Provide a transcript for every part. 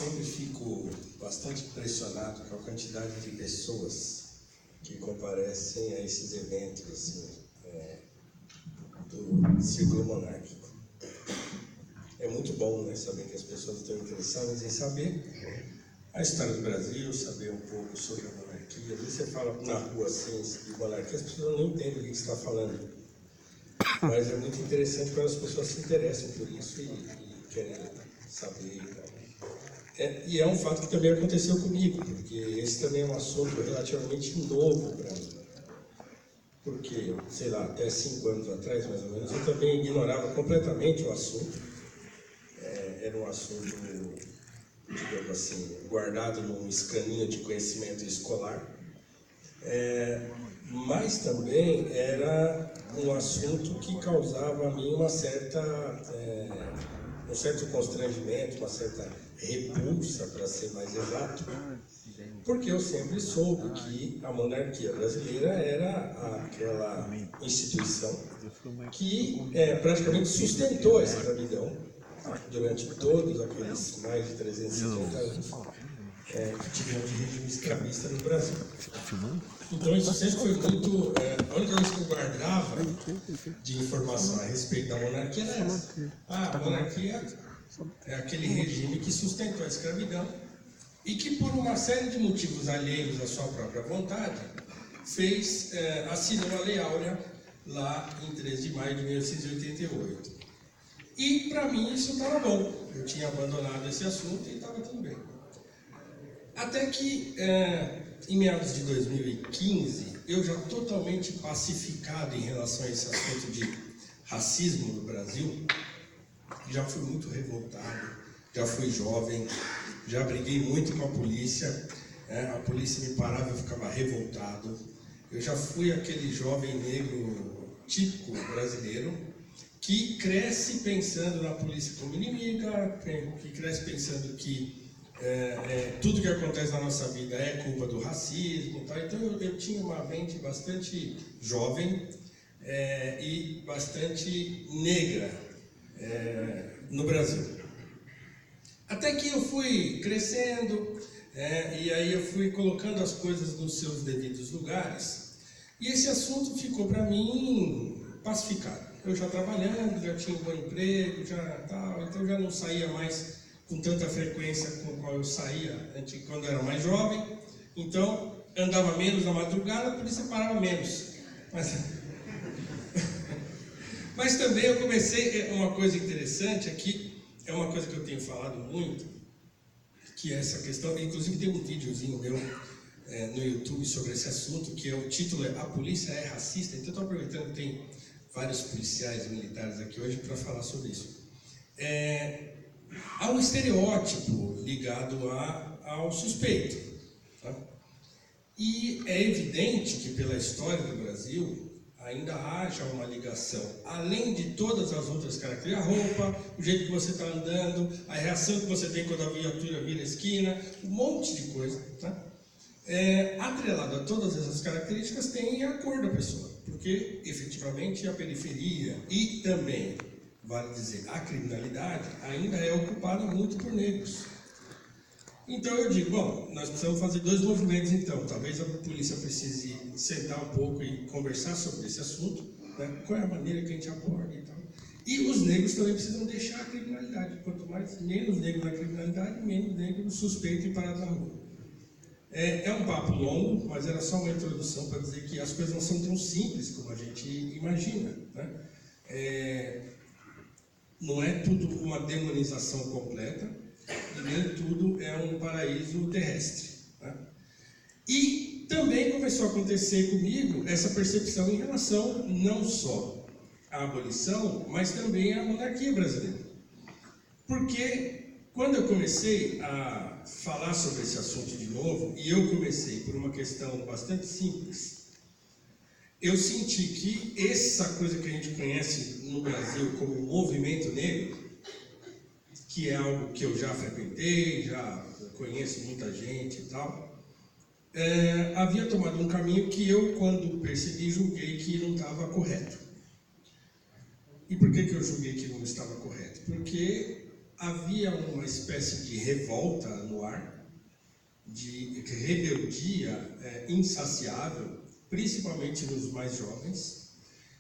sempre fico bastante impressionado com a quantidade de pessoas que comparecem a esses eventos assim, do Círculo Monárquico. É muito bom, né, saber que as pessoas estão interessadas em saber a história do Brasil, saber um pouco sobre a monarquia. Às vezes você fala na rua assim, de monarquia, as pessoas não entendem o que você está falando. Mas é muito interessante quando as pessoas se interessam por isso e querem saber. E é um fato que também aconteceu comigo, porque esse também é um assunto relativamente novo para mim. Porque, sei lá, até 5 anos atrás, mais ou menos, eu também ignorava completamente o assunto. Era um assunto, digamos assim, guardado num escaninho de conhecimento escolar. Mas também era um assunto que causava a mim um certo constrangimento, uma certa repulsa, para ser mais exato, porque eu sempre soube que a monarquia brasileira era aquela instituição que praticamente sustentou a escravidão durante todos aqueles mais de 350 anos que tivemos de regime escravista no Brasil. Então isso sempre foi muito... a única coisa que eu guardava de informação a respeito da monarquia era essa. A monarquia é aquele regime que sustentou a escravidão e que, por uma série de motivos alheios à sua própria vontade, assinou a Lei Áurea lá em 13 de maio de 1888. E, para mim, isso estava bom. Eu tinha abandonado esse assunto e estava tudo bem. Até que, em meados de 2015, eu já totalmente pacificado em relação a esse assunto de racismo no Brasil, já fui muito revoltado, já fui jovem, já briguei muito com a polícia me parava e eu ficava revoltado. Eu já fui aquele jovem negro típico brasileiro que cresce pensando na polícia como inimiga, que cresce pensando que tudo que acontece na nossa vida é culpa do racismo, tá? Então eu tinha uma mente bastante jovem e bastante negra no Brasil. Até que eu fui crescendo, e aí eu fui colocando as coisas nos seus devidos lugares, e esse assunto ficou para mim pacificado. Eu já trabalhando, já tinha um bom emprego, então já não saía mais com tanta frequência com a qual eu saía quando eu era mais jovem, então andava menos na madrugada, a polícia parava menos. Mas também eu comecei, uma coisa interessante aqui, é uma coisa que eu tenho falado muito, que é essa questão, inclusive tem um videozinho meu no YouTube sobre esse assunto, que o título é A Polícia é Racista, então estou aproveitando que tem vários policiais militares aqui hoje para falar sobre isso. Há um estereótipo ligado ao suspeito, tá? E é evidente que pela história do Brasil ainda haja uma ligação, além de todas as outras características, a roupa, o jeito que você está andando, a reação que você tem quando a viatura vira a esquina, um monte de coisa, tá? Atrelado a todas essas características tem a cor da pessoa, porque efetivamente a periferia e também, vale dizer, a criminalidade ainda é ocupada muito por negros. Então eu digo, bom, nós precisamos fazer 2 movimentos então, talvez a polícia precise sentar um pouco e conversar sobre esse assunto, né? Qual é a maneira que a gente aborda e tal. E os negros também precisam deixar a criminalidade, quanto menos negro na criminalidade, menos negro suspeito e parado na rua. É um papo longo, mas era só uma introdução para dizer que as coisas não são tão simples como a gente imagina, né? Não é tudo uma demonização completa, e nem tudo é um paraíso terrestre, né? E também começou a acontecer comigo essa percepção em relação não só à abolição, mas também à monarquia brasileira. Porque quando eu comecei a falar sobre esse assunto de novo, e eu comecei por uma questão bastante simples, eu senti que essa coisa que a gente conhece no Brasil como movimento negro, que é algo que eu já frequentei, já conheço muita gente e tal, havia tomado um caminho que eu, quando percebi, julguei que não estava correto. E por que eu julguei que não estava correto? Porque havia uma espécie de revolta no ar, de rebeldia insaciável, principalmente nos mais jovens.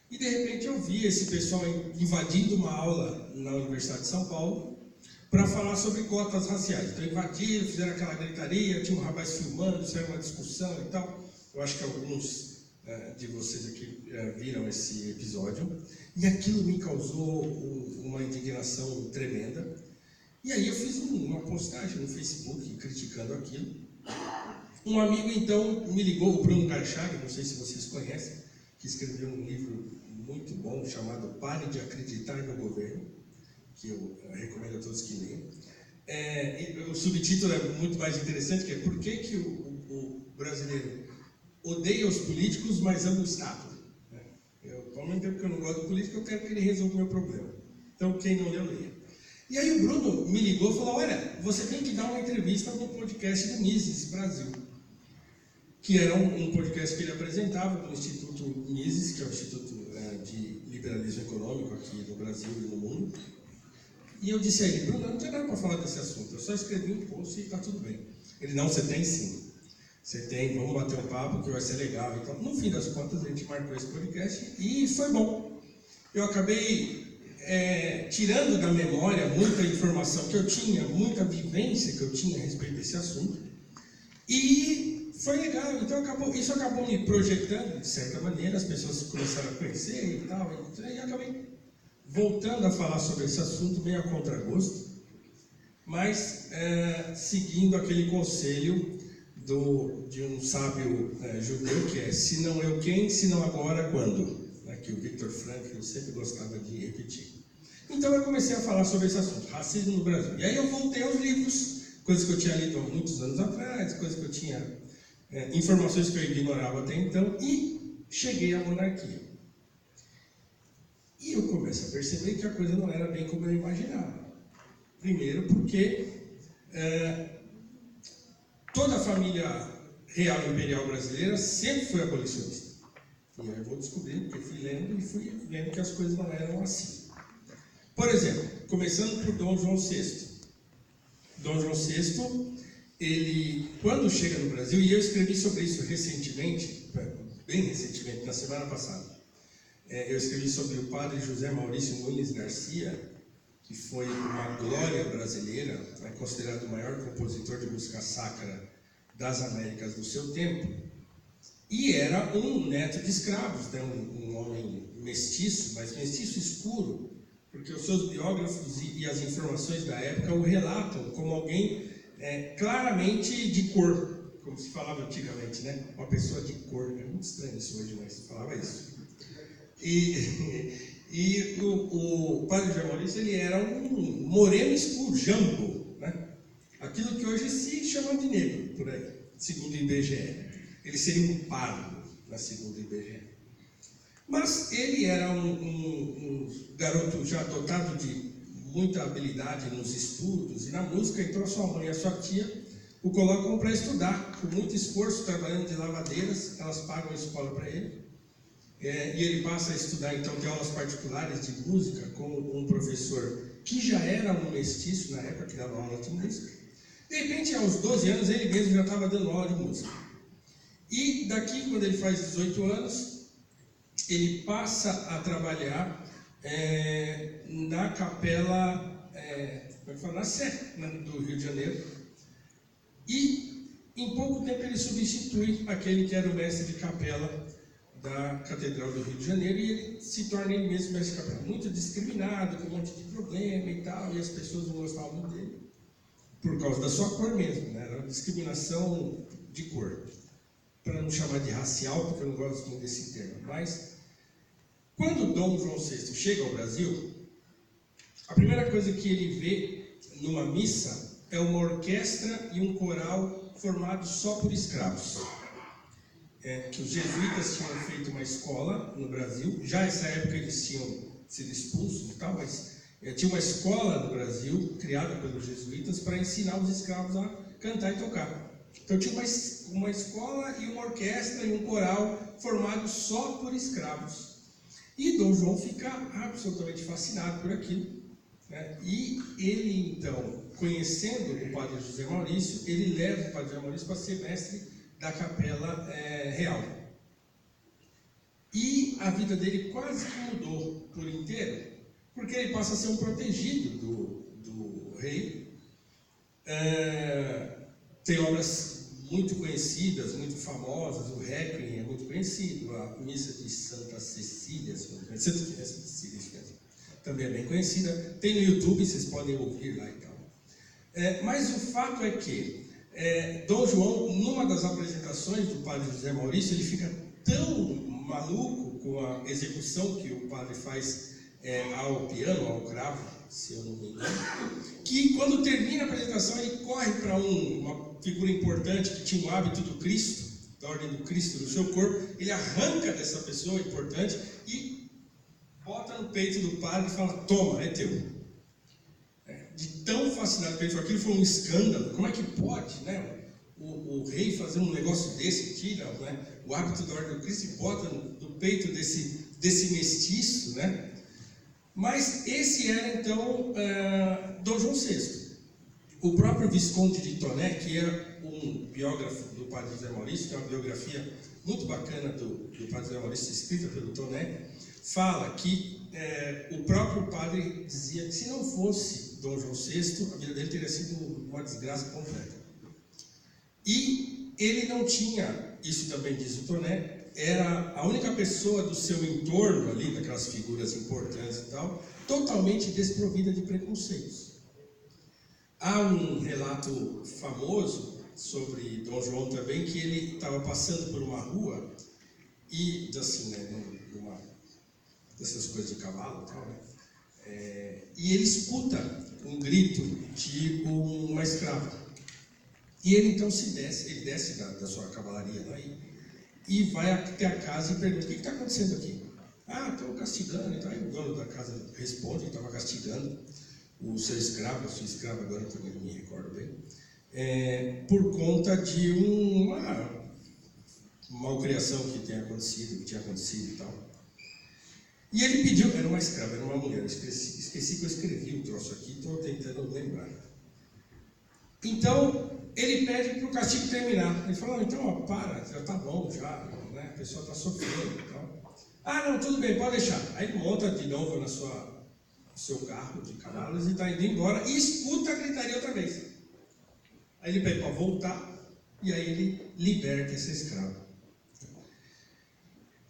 E de repente eu vi esse pessoal invadindo uma aula na Universidade de São Paulo para falar sobre cotas raciais. Então invadiram, fizeram aquela gritaria, tinha um rapaz filmando, saiu uma discussão e tal. Eu acho que alguns de vocês aqui viram esse episódio. E aquilo me causou uma indignação tremenda. E aí eu fiz uma postagem no Facebook criticando aquilo. Um amigo então me ligou, o Bruno Garchag, não sei se vocês conhecem, que escreveu um livro muito bom chamado Pare de Acreditar no Governo, que eu recomendo a todos que leiam. O subtítulo é muito mais interessante, que é Por que o brasileiro odeia os políticos, mas ama o Estado? Ao mesmo tempo que eu não gosto do político, eu quero que ele resolva o meu problema. Então, quem não leu, leia. E aí o Bruno me ligou e falou, olha, você tem que dar uma entrevista no podcast do Mises Brasil, que era um podcast que ele apresentava do Instituto Mises, que é o Instituto de Liberalismo Econômico aqui no Brasil e no mundo. E eu disse a ele, Bruno, não tem nada para falar desse assunto, eu só escrevi um post e está tudo bem. Ele, não, você tem sim. Você tem, vamos bater um papo que vai ser legal. Então, no fim das contas, a gente marcou esse podcast e foi bom. Eu acabei tirando da memória muita informação que eu tinha, muita vivência que eu tinha a respeito desse assunto. E foi legal. Então, isso acabou me projetando, de certa maneira, as pessoas começaram a conhecer e tal. E acabei voltando a falar sobre esse assunto, meio a contragosto, mas seguindo aquele conselho de um sábio judeu, que é, se não eu quem, se não agora, quando? Que o Viktor Frankl sempre gostava de repetir. Então eu comecei a falar sobre esse assunto, racismo no Brasil. E aí eu voltei aos livros, coisas que eu tinha lido há muitos anos atrás, coisas que eu tinha, informações que eu ignorava até então, e cheguei à monarquia. E eu começo a perceber que a coisa não era bem como eu imaginava. Primeiro porque toda a família real imperial brasileira sempre foi abolicionista. E aí eu vou descobrir, porque fui lendo e fui vendo que as coisas não eram assim. Por exemplo, começando por Dom João VI. Dom João VI, ele, quando chega no Brasil, e eu escrevi sobre isso recentemente, bem recentemente, na semana passada, eu escrevi sobre o padre José Maurício Nunes Garcia, que foi uma glória brasileira, considerado o maior compositor de música sacra das Américas do seu tempo, e era um neto de escravos, né? Um homem mestiço, mas mestiço escuro, porque os seus biógrafos e as informações da época o relatam como alguém claramente de cor, como se falava antigamente, né? Uma pessoa de cor. É muito estranho isso hoje, mas se falava isso. E o padre José Maurício, ele era um moreno escuro, jambo, né? Aquilo que hoje se chama de negro, por aí, segundo o IBGE. Ele seria um pardo, segundo o IBGE. Mas ele era um garoto já dotado de muita habilidade nos estudos e na música, então a sua mãe e a sua tia o colocam para estudar, com muito esforço, trabalhando de lavadeiras, elas pagam a escola para ele. E ele passa a estudar, então, de aulas particulares de música com um professor que já era um mestiço na época, que dava aula de música. De repente, aos 12 anos, ele mesmo já estava dando aula de música. E daqui, quando ele faz 18 anos, ele passa a trabalhar na capela, na Sé, do Rio de Janeiro. E, em pouco tempo, ele substitui aquele que era o mestre de capela da Catedral do Rio de Janeiro, e ele se torna ele mesmo mestre de capela. Muito discriminado, com um monte de problema e tal, e as pessoas não gostavam muito dele, por causa da sua cor mesmo, né? Era uma discriminação de cor. Para não chamar de racial, porque eu não gosto muito desse termo. Mas, quando Dom João VI chega ao Brasil, a primeira coisa que ele vê numa missa é uma orquestra e um coral formados só por escravos. Que os jesuítas tinham feito uma escola no Brasil, já nessa época eles tinham sido expulsos e tal, mas tinha uma escola no Brasil, criada pelos jesuítas, para ensinar os escravos a cantar e tocar. Então tinha uma escola e uma orquestra e um coral formados só por escravos. E Dom João fica absolutamente fascinado por aquilo. né? E ele, então, conhecendo o padre José Maurício, ele leva o padre José Maurício para ser mestre da Capela Real. E a vida dele quase que mudou por inteiro, porque ele passa a ser um protegido do rei. Tem obras muito conhecidas, muito famosas. O Requiem é muito conhecido, a Missa de Santa Cecília, também é bem conhecida. Tem no YouTube, vocês podem ouvir lá e tal. Mas o fato é que Dom João, numa das apresentações do padre José Maurício, ele fica tão maluco com a execução que o padre faz ao piano, ao cravo, se eu não me engano, que quando termina a apresentação ele corre para uma figura importante que tinha o hábito do Cristo, da ordem do Cristo no seu corpo, ele arranca dessa pessoa importante e bota no peito do padre e fala: toma, é teu. De tão fascinado com ele, aquilo foi um escândalo. Como é que pode, né? O rei fazer um negócio desse, tira, né, o hábito da ordem do Cristo e bota no peito desse mestiço, né? Mas esse era então Dom João VI. O próprio Visconde de Toné, que é um biógrafo do padre José Maurício, que é uma biografia muito bacana do padre José Maurício, escrita pelo Toné, fala que o próprio padre dizia que se não fosse Dom João VI, a vida dele teria sido uma desgraça completa. E ele não tinha, isso também diz o Toné, era a única pessoa do seu entorno ali, daquelas figuras importantes e tal, totalmente desprovida de preconceitos. Há um relato famoso sobre Dom João também, que ele estava passando por uma rua e, assim, né, dessas coisas de cavalo e tal, né, e ele escuta um grito de uma escrava. E ele então ele desce da sua cavalaria lá e vai até a casa e pergunta: o que está acontecendo aqui? Estou castigando. Então, aí o dono da casa responde: estava castigando o seu escravo, a sua escrava, agora também não me recordo bem, por conta de uma malcriação que tinha acontecido e tal. E ele pediu, era uma escrava, era uma mulher, esqueci que eu escrevi o troço aqui, estou tentando lembrar. Então, ele pede para o castigo terminar. Ele fala: então, para, já está bom, já, né? A pessoa está sofrendo e tal. Não, tudo bem, pode deixar. Aí ele monta de novo no seu carro de cavalos e está indo embora e escuta a gritaria outra vez. Aí ele pede para voltar e aí ele liberta essa escrava.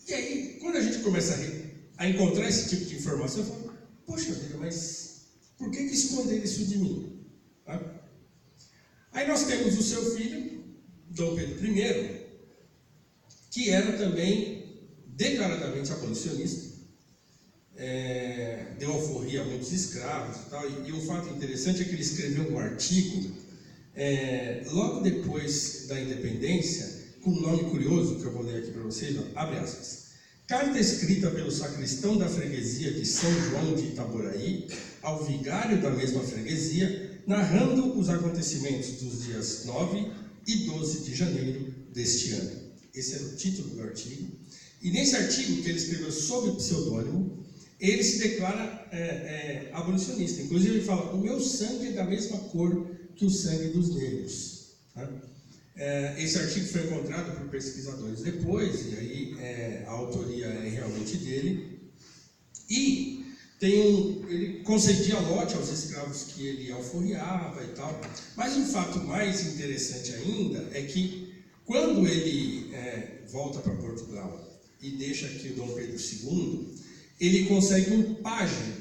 E aí, quando a gente começa a encontrar esse tipo de informação, eu falo: poxa vida, mas por que esconder isso de mim? Tá? Aí nós temos o seu filho, Dom Pedro I, que era também declaradamente abolicionista, deu alforria a muitos escravos e tal. E um fato interessante é que ele escreveu um artigo logo depois da independência, com um nome curioso que eu vou ler aqui para vocês, abre aspas. Carta escrita pelo sacristão da freguesia de São João de Itaboraí ao vigário da mesma freguesia, narrando os acontecimentos dos dias 9 e 12 de janeiro deste ano. Esse era o título do artigo. E nesse artigo que ele escreveu sob pseudônimo, ele se declara abolicionista. Inclusive ele fala: o meu sangue é da mesma cor que o sangue dos negros. Tá? Esse artigo foi encontrado por pesquisadores depois, e aí a autoria é realmente dele. E ele concedia lote aos escravos que ele alforriava e tal. Mas um fato mais interessante ainda é que quando ele volta para Portugal e deixa aqui o Dom Pedro II, ele consegue um pajem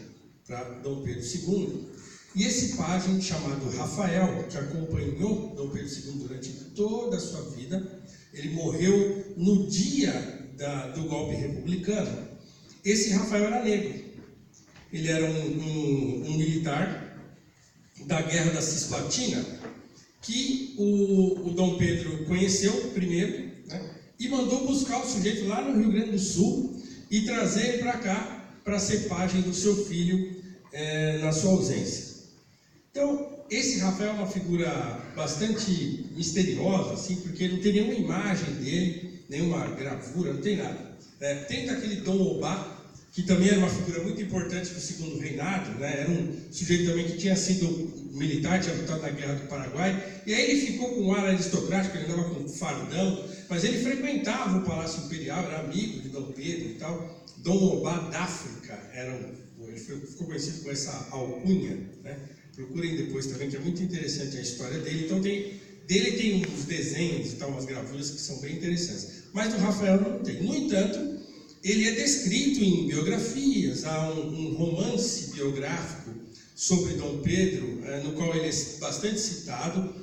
para Dom Pedro II. E esse pajem, chamado Rafael, que acompanhou Dom Pedro II durante toda a sua vida, ele morreu no dia do golpe republicano. Esse Rafael era negro. Ele era um militar da Guerra da Cisplatina, que o Dom Pedro conheceu primeiro, né, e mandou buscar o sujeito lá no Rio Grande do Sul e trazer ele para cá para ser pajem do seu filho na sua ausência. Então, esse Rafael é uma figura bastante misteriosa, assim, porque não tem nenhuma imagem dele, nenhuma gravura, não tem nada. Tem daquele Dom Obá, que também era uma figura muito importante do Segundo Reinado, né? Era um sujeito também que tinha sido militar, tinha lutado na Guerra do Paraguai, e aí ele ficou com um ar aristocrático, ele andava com fardão, mas ele frequentava o Palácio Imperial, era amigo de Dom Pedro e tal. Dom Obá da África, ele ficou conhecido com essa alcunha, né? Procurem depois também, que é muito interessante a história dele. Então dele tem uns desenhos e tal, umas gravuras que são bem interessantes, mas do Rafael não tem. No entanto, ele é descrito em biografias, há um romance biográfico sobre Dom Pedro, no qual ele é bastante citado,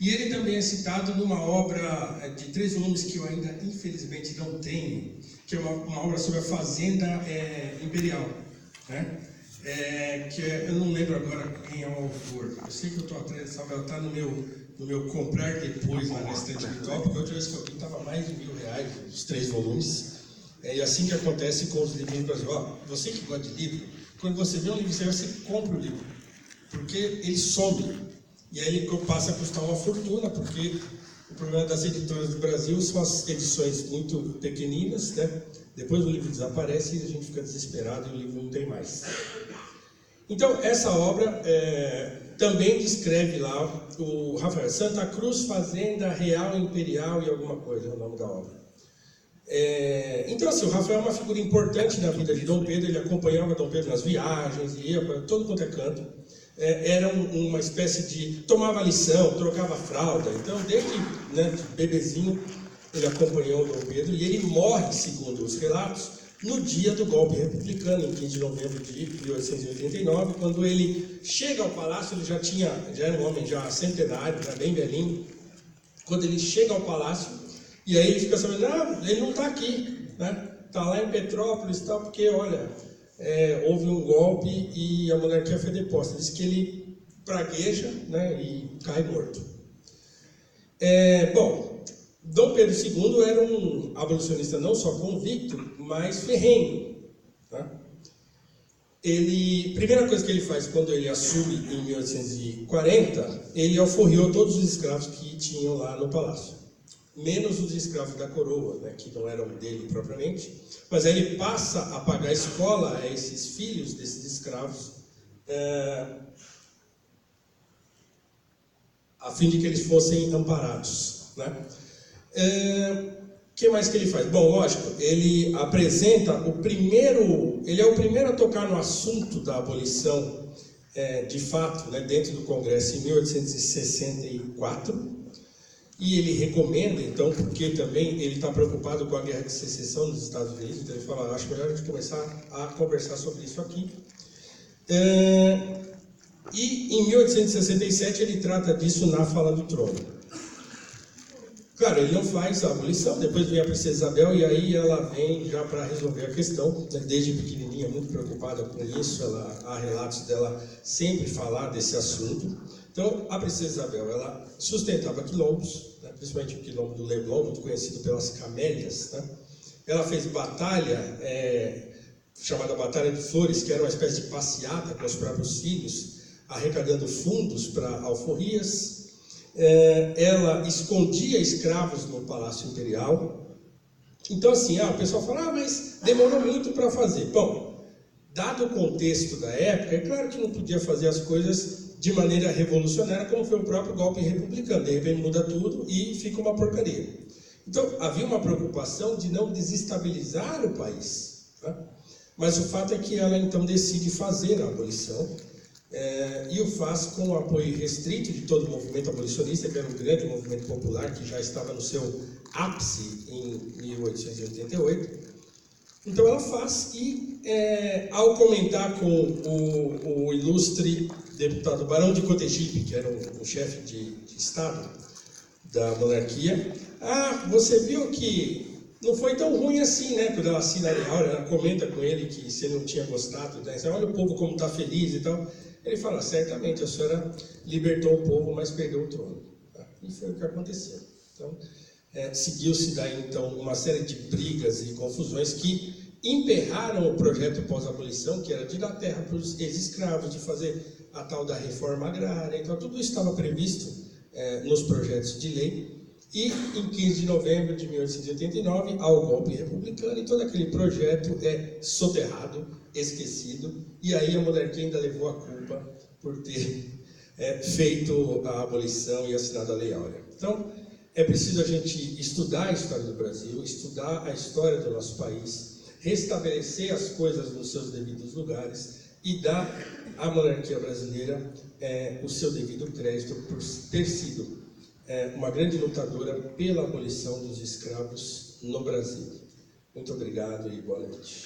e ele também é citado numa obra de 3 volumes que eu ainda, infelizmente, não tenho, que é uma obra sobre a Fazenda Imperial, né? Eu não lembro agora quem é o autor. Eu sei que eu estou atrás dessa obra, ela está no meu comprar depois lá na estante virtual, porque a última vez que eu vi estava mais de R$1.000, os 3 volumes. E assim que acontece com os livros no Brasil. Você que gosta de livro, quando você vê um livro, você compra o livro, porque ele some. E aí ele passa a custar uma fortuna, porque o problema das editoras do Brasil são as edições muito pequeninas, né? Depois o livro desaparece e a gente fica desesperado e o livro não tem mais. Então, essa obra também descreve lá o Rafael. Santa Cruz, Fazenda Real Imperial e alguma coisa, é o nome da obra. Então, assim, o Rafael é uma figura importante na vida de Dom Pedro, ele acompanhava Dom Pedro nas viagens, ia para todo quanto é canto. Era uma espécie de... tomava lição, trocava fralda. Então, desde de bebezinho, ele acompanhou Dom Pedro e ele morre, segundo os relatos, no dia do golpe republicano, em 15 de novembro de 1889, quando ele chega ao palácio. Ele já era um homem já centenário, já bem velhinho. Quando ele chega ao palácio, e aí ele fica sabendo, ele não está aqui, né? Está lá em Petrópolis, tal, porque, olha, houve um golpe e a monarquia foi deposta. Diz que ele pragueja, né, e cai morto. Bom, Dom Pedro II era um abolicionista não só convicto, mas ferrenho. Tá? Primeira coisa que ele faz quando ele assume em 1840, ele alforriou todos os escravos que tinham lá no palácio. Menos os escravos da coroa, né, que não eram dele propriamente, mas aí ele passa a pagar escola a esses filhos desses escravos, a fim de que eles fossem amparados, né? Que mais que ele faz? Bom, lógico, ele apresenta ele é o primeiro a tocar no assunto da abolição, de fato, né, dentro do Congresso em 1864. E ele recomenda, então, porque também ele está preocupado com a guerra de secessão nos Estados Unidos, então ele fala, acho melhor a gente começar a conversar sobre isso aqui. E em 1867 ele trata disso na Fala do Trono. Claro, ele não faz a abolição, depois vem a Princesa Isabel e aí ela vem já para resolver a questão, né? Desde pequenininha, muito preocupada com isso, há relatos dela sempre falar desse assunto. Então, a Princesa Isabel, ela sustentava quilombos, né? Principalmente o quilombo do Leblon, muito conhecido pelas camélias, né? Ela fez batalha, chamada Batalha de Flores, que era uma espécie de passeata com os próprios filhos, arrecadando fundos para alforrias. Ela escondia escravos no Palácio Imperial. Então, assim, o pessoal fala, mas demorou muito para fazer. Bom, dado o contexto da época, é claro que não podia fazer as coisas de maneira revolucionária, como foi o próprio golpe republicano. De repente muda tudo e fica uma porcaria. Então, havia uma preocupação de não desestabilizar o país. Tá? Mas o fato é que ela, então, decide fazer a abolição, e o faz com o apoio restrito de todo o movimento abolicionista, que era um grande movimento popular, que já estava no seu ápice em 1888. Então ela faz e, ao comentar com o ilustre deputado Barão de Cotegipe, que era o chefe de Estado da monarquia, você viu que não foi tão ruim assim, né? Quando ela assina a aula, ela comenta com ele que se ele não tinha gostado, né? Olha o povo como está feliz e tal. Ele fala, certamente a senhora libertou o povo, mas perdeu o trono. Tá? E foi o que aconteceu. Então, seguiu-se daí, então, uma série de brigas e confusões que emperraram o projeto pós-abolição, que era de dar terra para os ex-escravos, de fazer a tal da reforma agrária. Então, tudo isso estava previsto nos projetos de lei. E em 15 de novembro de 1889, há o golpe republicano e todo aquele projeto é soterrado, esquecido, e aí a monarquia ainda levou a culpa por ter feito a abolição e assinado a Lei Áurea. Então, é preciso a gente estudar a história do Brasil, estudar a história do nosso país, restabelecer as coisas nos seus devidos lugares e dar à monarquia brasileira o seu devido crédito por ter sido uma grande lutadora pela abolição dos escravos no Brasil. Muito obrigado e boa noite.